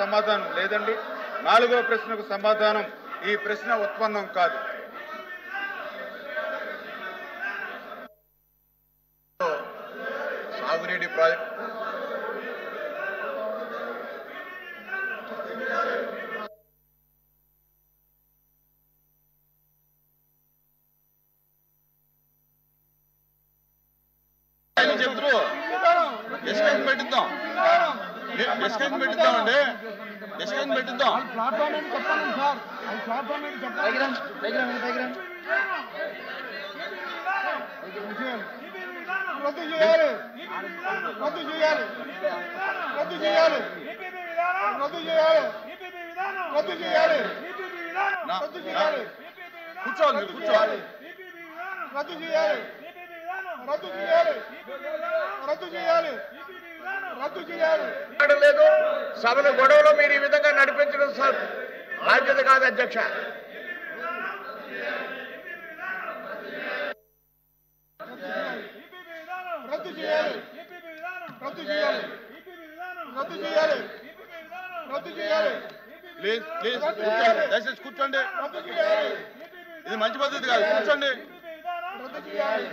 సమాధానం లేదండి. 4వ ప్రశ్నకు సమాధానం ఈ ప్రశ్న ఉత్పన్నం కాదు. సాగునీటి ప్రాజెక్ట్ చెప్తారు. డిస్కషన్ పెట్టిద్దాం అండి. డిస్కషన్ పెట్టిద్దాం. రద్దు చేయాలి, రద్దు చేయాలి, రద్దు చేయాలి, రద్దు చేయాలి, రద్దు చేయాలి, రద్దు చేయాలి, కూర్చోవాలి, కూర్చోవాలి, రద్దు చేయాలి, రద్దు చేయాలి, రద్దు చేయాలి, రద్దు చేయాలి. లేదు సభను గొడవలో మీరు ఈ విధంగా నడిపించడం బాధ్యత కాదు అధ్యక్ష. రద్దు చేయాలి, రద్దు చేయాలి, రద్దు చేయాలి, రద్దు చేయాలి. ప్లీజ్ ప్లీజ్ కూర్చోండి, దయచేసి కూర్చోండి. రద్దు చేయాలి, ఇది మంచి పద్ధతి కాదు. కూర్చోండి. రద్దు చేయాలి.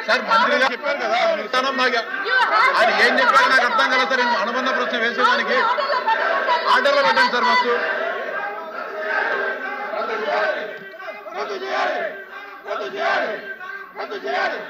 సార్ మంత్రి గారు చెప్పారు కదా, ఆయన ఏం చెప్పారు నాకు అర్థం కదా సార్. అనుబంధ ప్రశ్న వేసేదానికి ఆర్డర్లో పెట్టండి సార్. మస్తు రద్దు చేయాలి, రద్దు చేయాలి, రద్దు చేయాలి.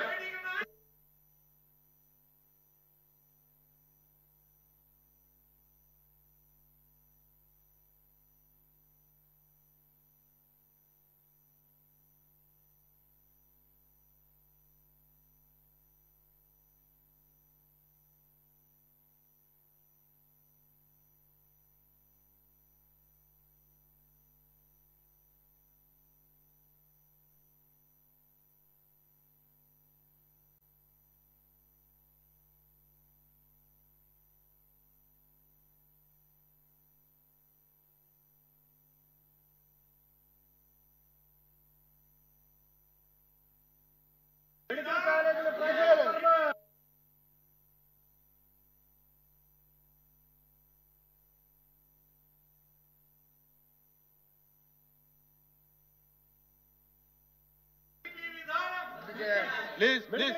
ప్లీజ్ ప్లీజ్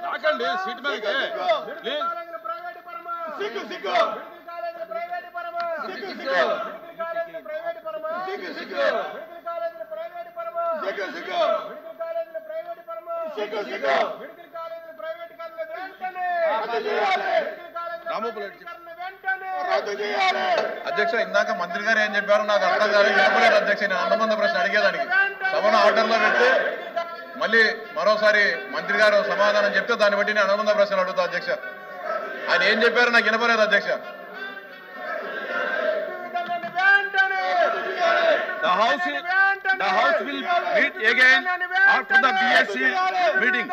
రాకండి సీట్ మీదకి. ప్లీజ్ సిగ్గు సిగ్గు, సిగ్గు సిగ్గు, సిగ్గు సిగ్గు, సిగ్గు సిగ్గు, సిగ్గు సిగ్గు. రద్దు చేయాలి, రద్దు చేయాలి. అధ్యక్ష, ఇందాక మంత్రి గారు ఏం చెప్పారు నాకు అర్థం కాదు, వినపలేదు అధ్యక్ష. నేను అనుబంధ ప్రశ్న అడిగేదానికి సభను ఆర్డర్లో పెడితే మళ్ళీ మరోసారి మంత్రి గారు సమాధానం చెప్తే దాన్ని బట్టి నేను అనుబంధ ప్రశ్నలు అడుగుతా అధ్యక్ష. ఆయన ఏం చెప్పారు నాకు వినపలేదు అధ్యక్ష. The house will meet again after the BSc meeting.